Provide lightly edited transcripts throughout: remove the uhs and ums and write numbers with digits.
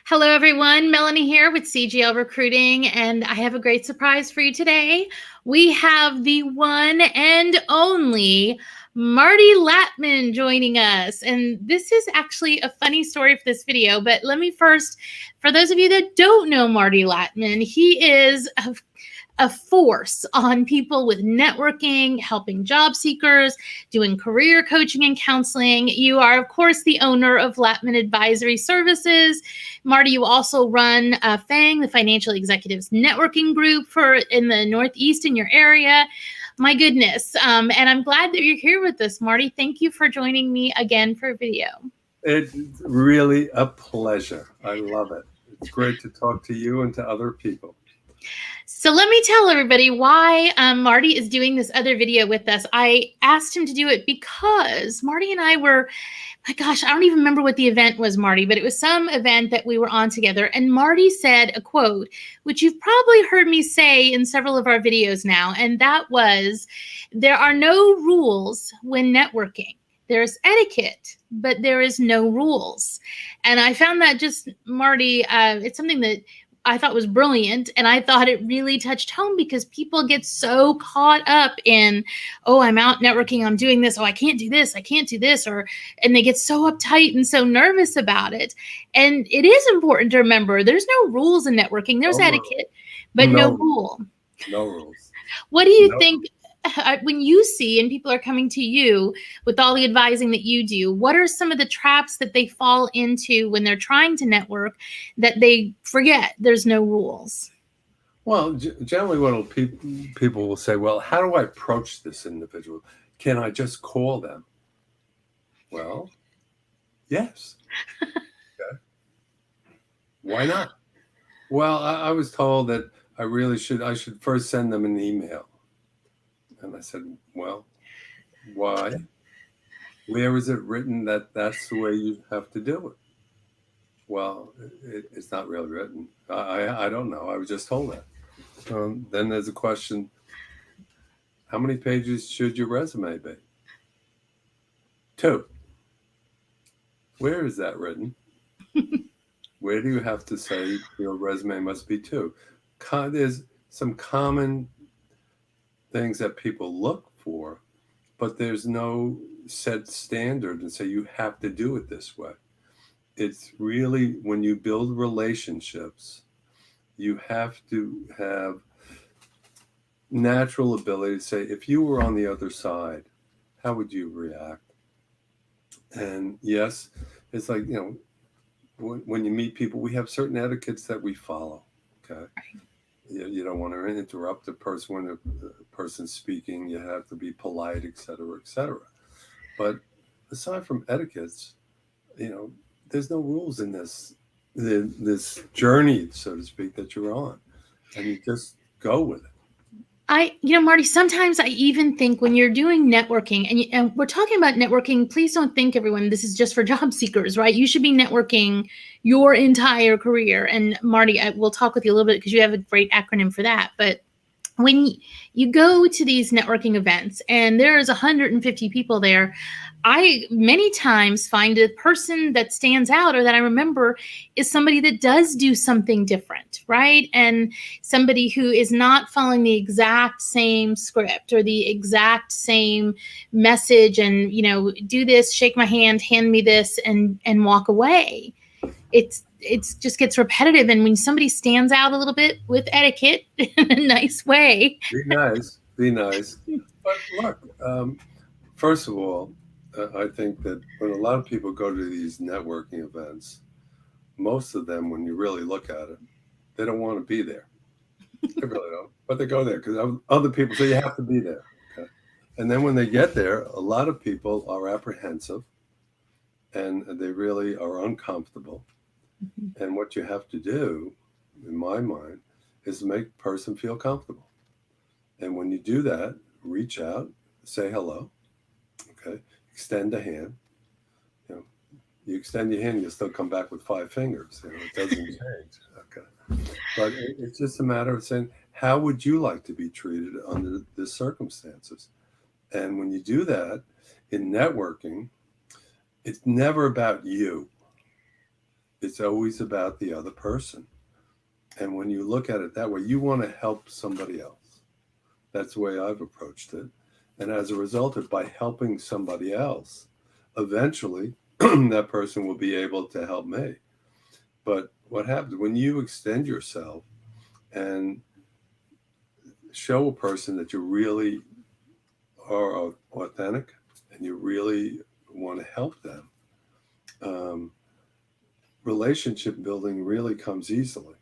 Hello, everyone. Melanie here with CGL Recruiting, and I have a great surprise for you today. We have the one and only Marty Latman joining us. And this is actually a funny story for this video, but let me first, for those of you that don't know Marty Latman, he is a force on people with networking, helping job seekers, doing career coaching and counseling. You are, of course, the owner of Latman Advisory Services. Marty, you also run FANG, the Financial Executives Networking Group in the Northeast in your area. My goodness. And I'm glad that you're here with us, Marty. Thank you for joining me again for a video. It's really a pleasure. I love it. It's great to talk to you and to other people. So let me tell everybody why Marty is doing this other video with us. I asked him to do it because Marty and I were, my gosh, I don't even remember what the event was, Marty, but it was some event that we were on together. And Marty said a quote, which you've probably heard me say in several of our videos now. And that was, there are no rules when networking. There's etiquette, but there is no rules. And I found that just, Marty, it's something that I thought was brilliant. And I thought it really touched home because people get so caught up in, oh, I'm out networking, I'm doing this, oh, I can't do this, and they get so uptight and so nervous about it. And it is important to remember there's no rules in networking. There's etiquette, but no rule. No rules. What do you think when you see and people are coming to you with all the advising that you do, what are some of the traps that they fall into when they're trying to network that they forget there's no rules? Well, generally what people will say, well, how do I approach this individual? Can I just call them? Well, yes. Okay. Why not? Well, I was told that I should first send them an email. And I said, well, why? Where is it written that that's the way you have to do it? Well, it's not really written. I don't know. I was just told that. Then there's a question, how many pages should your resume be? 2. Where is that written? Where do you have to say your resume must be 2? There's some common things that people look for, but there's no set standard and say you have to do it this way. It's really, when you build relationships, you have to have natural ability to say, if you were on the other side, how would you react? And yes, it's like, when you meet people, we have certain etiquettes that we follow. Okay. You don't want to interrupt the person when the person's speaking. You have to be polite, et cetera, et cetera. But aside from etiquettes, there's no rules in this journey, so to speak, that you're on, and you just go with it. Marty, sometimes I even think when you're doing networking, and we're talking about networking, please don't think, everyone, this is just for job seekers, right? You should be networking your entire career. And Marty, we'll talk with you a little bit because you have a great acronym for that. But when you go to these networking events and there's 150 people there, I many times find a person that stands out or that I remember is somebody that does do something different, right? And somebody who is not following the exact same script or the exact same message and, do this, shake my hand me this, and walk away. It just gets repetitive. And when somebody stands out a little bit with etiquette in a nice way. Be nice. But look, first of all, I think that when a lot of people go to these networking events, most of them, when you really look at it, they don't want to be there. They really don't. But they go there because other people say you have to be there. Okay? And then when they get there, a lot of people are apprehensive and they really are uncomfortable. Mm-hmm. And what you have to do, in my mind, is make the person feel comfortable. And when you do that, reach out, say hello, okay? Extend a hand. You extend your hand, you'll still come back with 5 fingers. It doesn't change. Okay. But it's just a matter of saying, how would you like to be treated under the circumstances? And when you do that in networking, it's never about you. It's always about the other person. And when you look at it that way, you want to help somebody else. That's the way I've approached it. And as a result of by helping somebody else, eventually that person will be able to help me. But what happens when you extend yourself and show a person that you really are authentic and you really want to help them, um, relationship building really comes easily.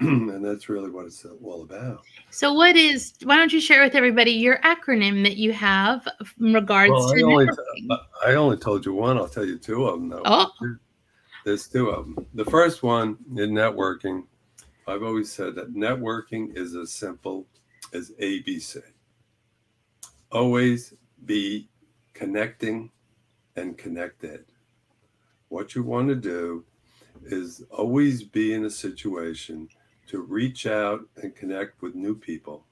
And that's really what it's all about. So why don't you share with everybody your acronym that you have in regards Well, to networking? I only told you one. I'll tell you two of them though. Oh, There's two of them. The first one in networking, I've always said that networking is as simple as ABC. Always be connecting and connected. What you want to do is always be in a situation to reach out and connect with new people.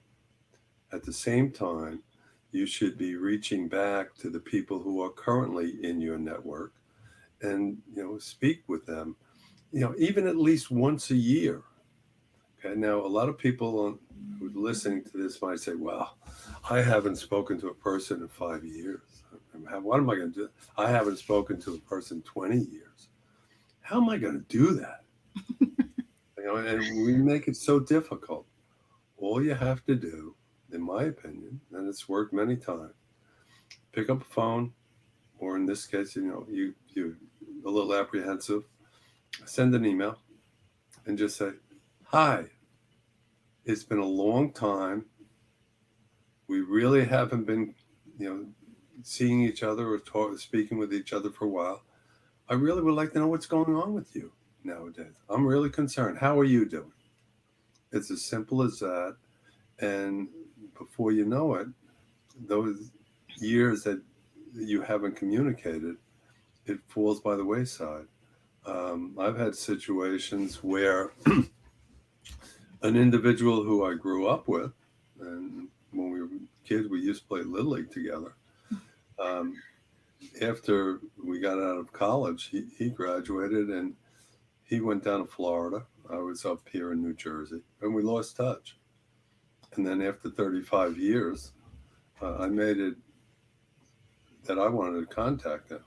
At the same time, you should be reaching back to the people who are currently in your network and speak with them, even at least once a year. Okay, now a lot of people who are listening to this might say, "Well, I haven't spoken to a person in 5 years. What am I going to do? I haven't spoken to a person 20 years. How am I going to do that?" And we make it so difficult. All you have to do, in my opinion, and it's worked many times, pick up a phone, or in this case, you're a little apprehensive, send an email and just say, "Hi, it's been a long time. We really haven't been, you know, seeing each other or speaking with each other for a while. I really would like to know what's going on with you nowadays. I'm really concerned. How are you doing?" It's as simple as that. And before you know it, those years that you haven't communicated, it falls by the wayside. I've had situations where an individual who I grew up with, and when we were kids, we used to play Little League together. Um, After we got out of college, he graduated and he went down to Florida. I was up here in New Jersey, and we lost touch. And then after 35 years, I made it that I wanted to contact him.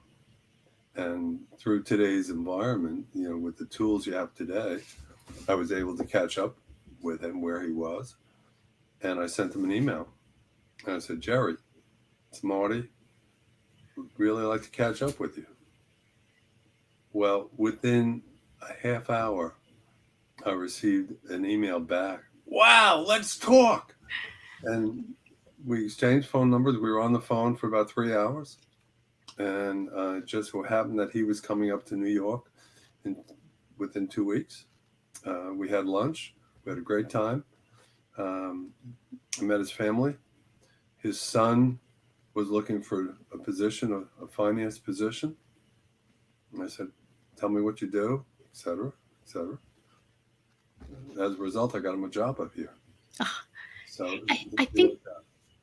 And through today's environment, with the tools you have today, I was able to catch up with him where he was. And I sent him an email. And I said, "Jerry, it's Marty. Would really like to catch up with you." Well, within a half hour, I received an email back. "Wow, let's talk." And we exchanged phone numbers. We were on the phone for about 3 hours. And it just so happened that he was coming up to New York in, within 2 weeks. We had lunch. We had a great time. Um, I met his family. His son was looking for a position, a finance position. And I said, "Tell me what you do, etc., etc." As a result, I got him a job up here. So I think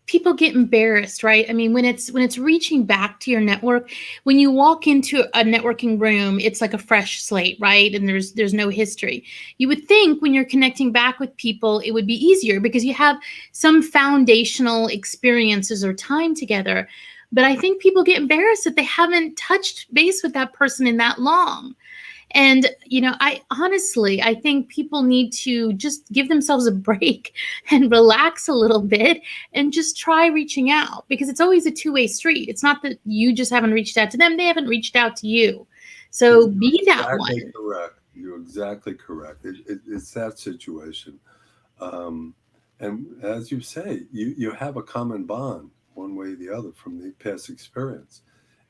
people get embarrassed, right? I mean, when it's reaching back to your network, when you walk into a networking room, it's like a fresh slate, right? And there's no history. You would think when you're connecting back with people, it would be easier because you have some foundational experiences or time together. But I think people get embarrassed that they haven't touched base with that person in that long. And, I think people need to just give themselves a break and relax a little bit and just try reaching out because it's always a two-way street. It's not that you just haven't reached out to them, they haven't reached out to you. So be that one. exactly correct. You're exactly correct. It's that situation. Um, and as you say, you have a common bond one way or the other from the past experience.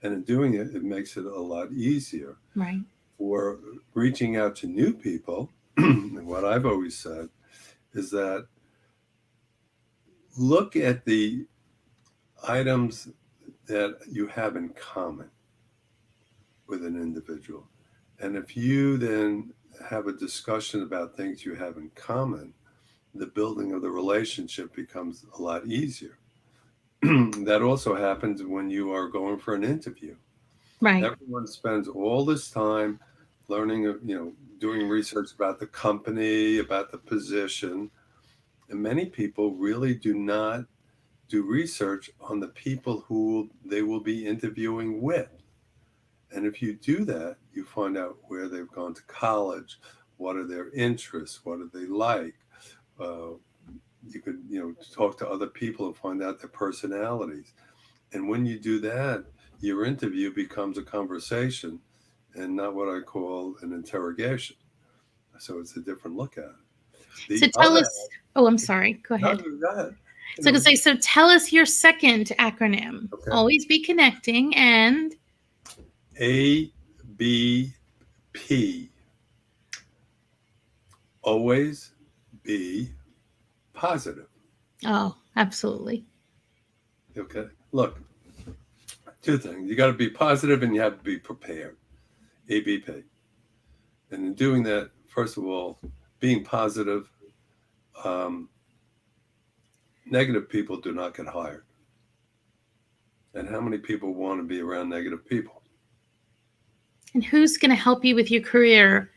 And in doing it, it makes it a lot easier. Right. For reaching out to new people. And what I've always said is that look at the items that you have in common with an individual. And if you then have a discussion about things you have in common, the building of the relationship becomes a lot easier. That also happens when you are going for an interview. Right. Everyone spends all this time learning, doing research about the company, about the position. And many people really do not do research on the people who they will be interviewing with. And if you do that, you find out where they've gone to college, what are their interests, what do they like. Uh, you could, talk to other people and find out their personalities. And when you do that, your interview becomes a conversation and not what I call an interrogation. So it's a different look at it. So The tell other, us. Oh, I'm sorry. Go no, ahead. go ahead. So I can say, so tell us your second acronym. Okay. Always be connecting and ABP. Always be positive. oh, absolutely. Okay. Look, two things. You got to be positive and you have to be prepared. ABP. And in doing that, first of all, being positive, negative people do not get hired. And how many people want to be around negative people? And who's going to help you with your career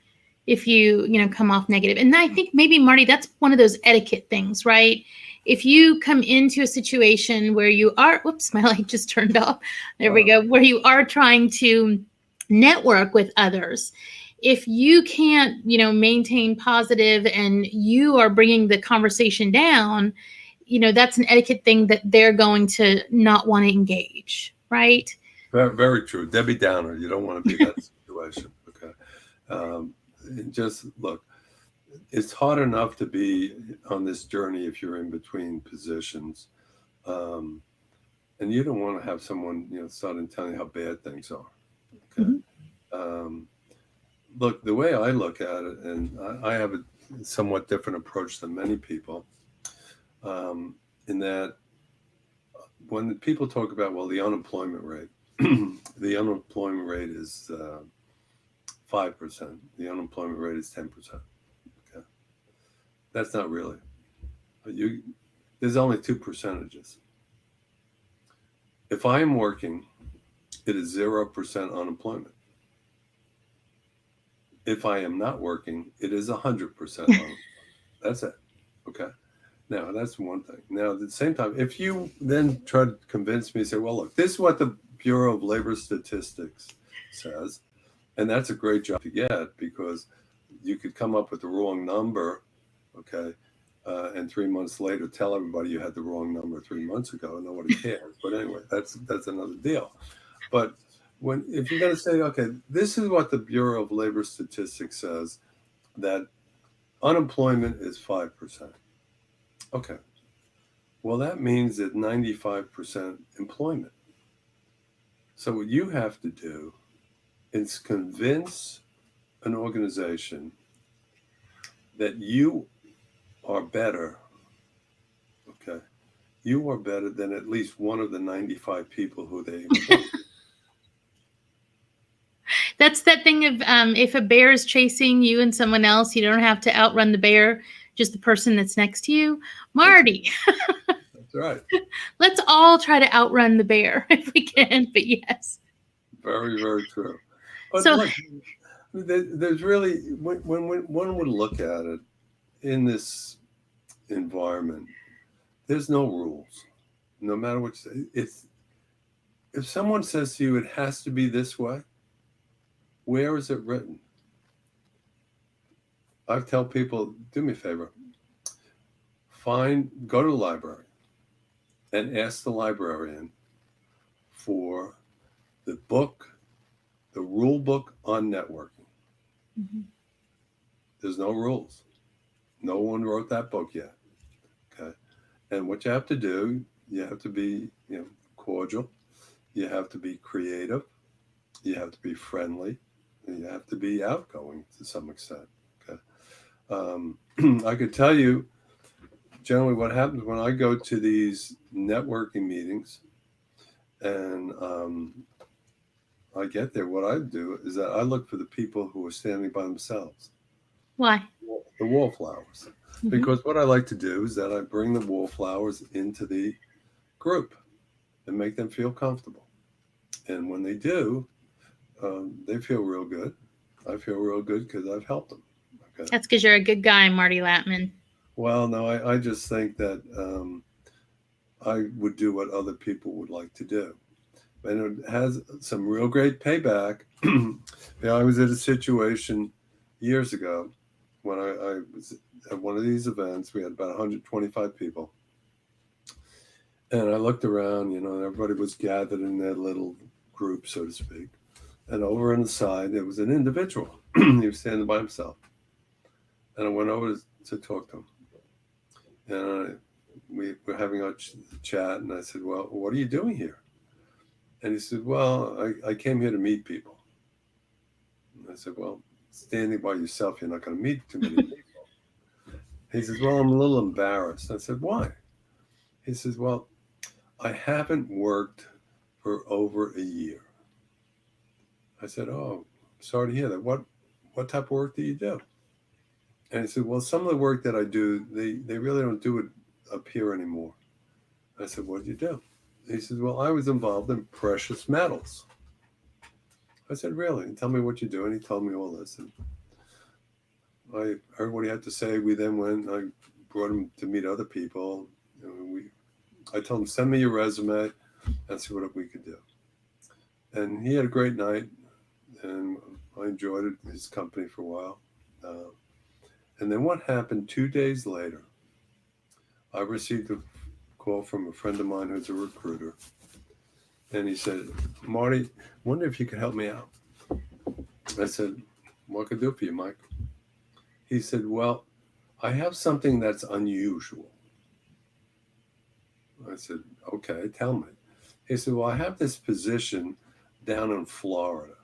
if you come off negative? And I think maybe, Marty, that's one of those etiquette things, right? If you come into a situation where you are, whoops, my light just turned off. There we go. Where you are trying to network with others. If you can't, maintain positive and you are bringing the conversation down, that's an etiquette thing that they're going to not want to engage, right? Very, very true. Debbie Downer. You don't want to be in that situation. Okay. Just look, it's hard enough to be on this journey if you're in between positions. And you don't want to have someone, starting telling you how bad things are. Okay. Mm-hmm. Look, the way I look at it, and I have a somewhat different approach than many people, in that when the people talk about, well, the unemployment rate, the unemployment rate is 5%. The unemployment rate is 10%. Okay, that's not really. There's only two percentages. If I am working, it is 0% unemployment. If I am not working, it is 100% unemployment. That's it. Okay. Now, that's one thing. Now, at the same time, if you then try to convince me, say, well, look, this is what the Bureau of Labor Statistics says, and that's a great job to get because you could come up with the wrong number, okay, and 3 months later tell everybody you had the wrong number 3 months ago, and nobody cares. But anyway, that's another deal. But if you're going to say, okay, this is what the Bureau of Labor Statistics says, that unemployment is 5%. Okay. Well, that means that 95% employment. So what you have to do is convince an organization that you are better. Okay. You are better than at least one of the 95 people who they employ. That's that thing of if a bear is chasing you and someone else, you don't have to outrun the bear, just the person that's next to you. Marty. That's right. Let's all try to outrun the bear if we can, but yes. Very, very true. But so, look, there's really, when one would look at it in this environment, there's no rules. No matter what you say. If someone says to you, it has to be this way, where is it written? I tell people, do me a favor, go to the library and ask the librarian for the rule book on networking. Mm-hmm. There's no rules. No one wrote that book yet. Okay. And what you have to do, you have to be, cordial. You have to be creative. You have to be friendly. And you have to be outgoing to some extent. Okay. I could tell you generally what happens when I go to these networking meetings and I get there. What I do is that I look for the people who are standing by themselves. Why? The wallflowers. Mm-hmm. Because what I like to do is that I bring the wallflowers into the group and make them feel comfortable. And when they do, they feel real good. I feel real good because I've helped them. Okay. That's because you're a good guy, Marty Latman. Well, no, I just think that I would do what other people would like to do. And it has some real great payback. I was at a situation years ago when I was at one of these events. We had about 125 people. And I looked around, and everybody was gathered in their little group, so to speak. And over on the side, there was an individual. He was standing by himself. And I went over to talk to him. And we were having a chat, and I said, "Well, what are you doing here?" And he said, "Well, I came here to meet people." And I said, "Well, standing by yourself, you're not going to meet too many people." He says, "Well, I'm a little embarrassed." I said, "Why?" He says, "Well, I haven't worked for over a year." I said, "Oh, sorry to hear that. What type of work do you do?" And he said, "Well, some of the work that I do, they really don't do it up here anymore." I said, "What did you do?" He said, "Well, I was involved in precious metals." I said, "Really? And tell me what you do." And he told me all this. And I heard what he had to say. We then went. I brought him to meet other people. I told him, "Send me your resume and see what we could do." And he had a great night, and I enjoyed his company for a while. And then what happened 2 days later? I received a call from a friend of mine who's a recruiter, and he said, "Marty, wonder if you could help me out." I said, "What can I do for you, Mike?" He said, "Well, I have something that's unusual." I said, "Okay, tell me." He said, "Well, I have this position down in Florida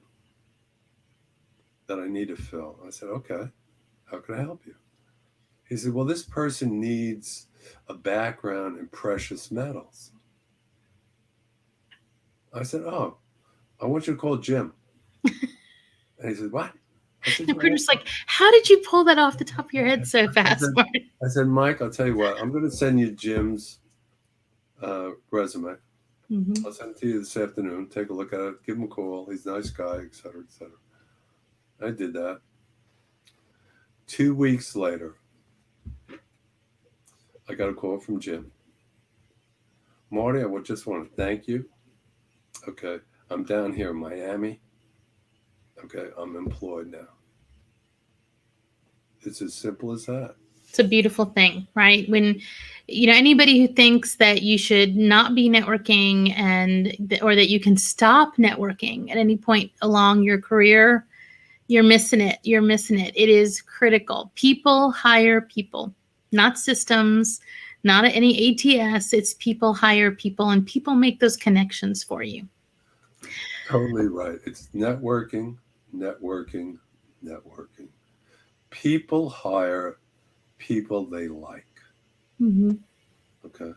that I need to fill." I said, "Okay, how can I help you?" He said, "Well, this person needs a background in precious metals." I said, "Oh, I want you to call Jim." And he said, "What?" I said, And we're "Well, just like, how did you pull that off the top of your head so I fast, said, Marty? I said, Mike, I'll tell you what, I'm going to send you Jim's resume. Mm-hmm. I'll send it to you this afternoon. Take a look at it. Give him a call. He's a nice guy, et cetera, et cetera. I did that. 2 weeks later, I got a call from Jim. "Marty, I would just want to thank you. Okay, I'm down here in Miami. Okay, I'm employed now." It's as simple as that. It's a beautiful thing, right? When anybody who thinks that you should not be networking or that you can stop networking at any point along your career, you're missing it. You're missing it. It is critical. People hire people, not systems, not any ATS. It's people hire people, and people make those connections for you. Totally right. It's networking, networking, networking. People hire people they like. Mm-hmm. Okay.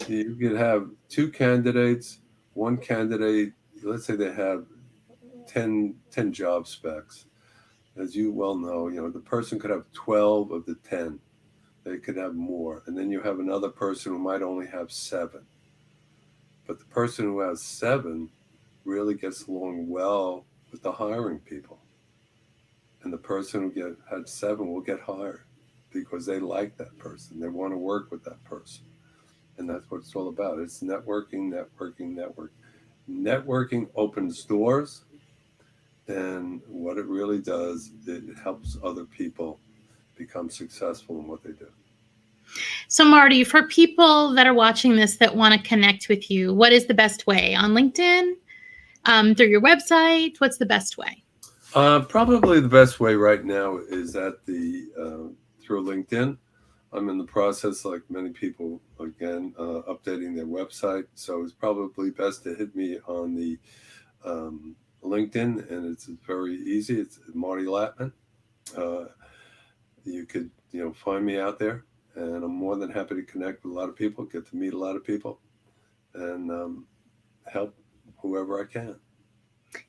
You could have two candidates, one candidate, let's say they have 10 job specs. As you well know, the person could have 12 of the 10. They could have more. And then you have another person who might only have 7. But the person who has 7 really gets along well with the hiring people. And the person who had 7 will get hired because they like that person. They want to work with that person. And that's what it's all about. It's networking, networking, networking. Networking opens doors, and what it really does, it helps other people become successful in what they do. So, Marty, for people that are watching this that want to connect with you, what is the best way? On LinkedIn? Through your website? What's the best way? Probably the best way right now is through LinkedIn. I'm in the process, like many people, again, updating their website. So it's probably best to hit me on the LinkedIn, and it's very easy. It's Marty Latman. Uh, you could, find me out there, and I'm more than happy to connect with a lot of people, get to meet a lot of people, and help whoever I can.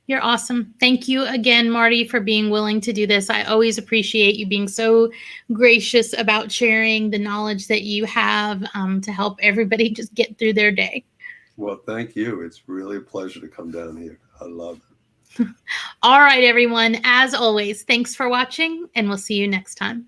You're awesome. Thank you again, Marty, for being willing to do this. I always appreciate you being so gracious about sharing the knowledge that you have to help everybody just get through their day. Well, thank you. It's really a pleasure to come down here. I love it. All right, everyone. As always, thanks for watching, and we'll see you next time.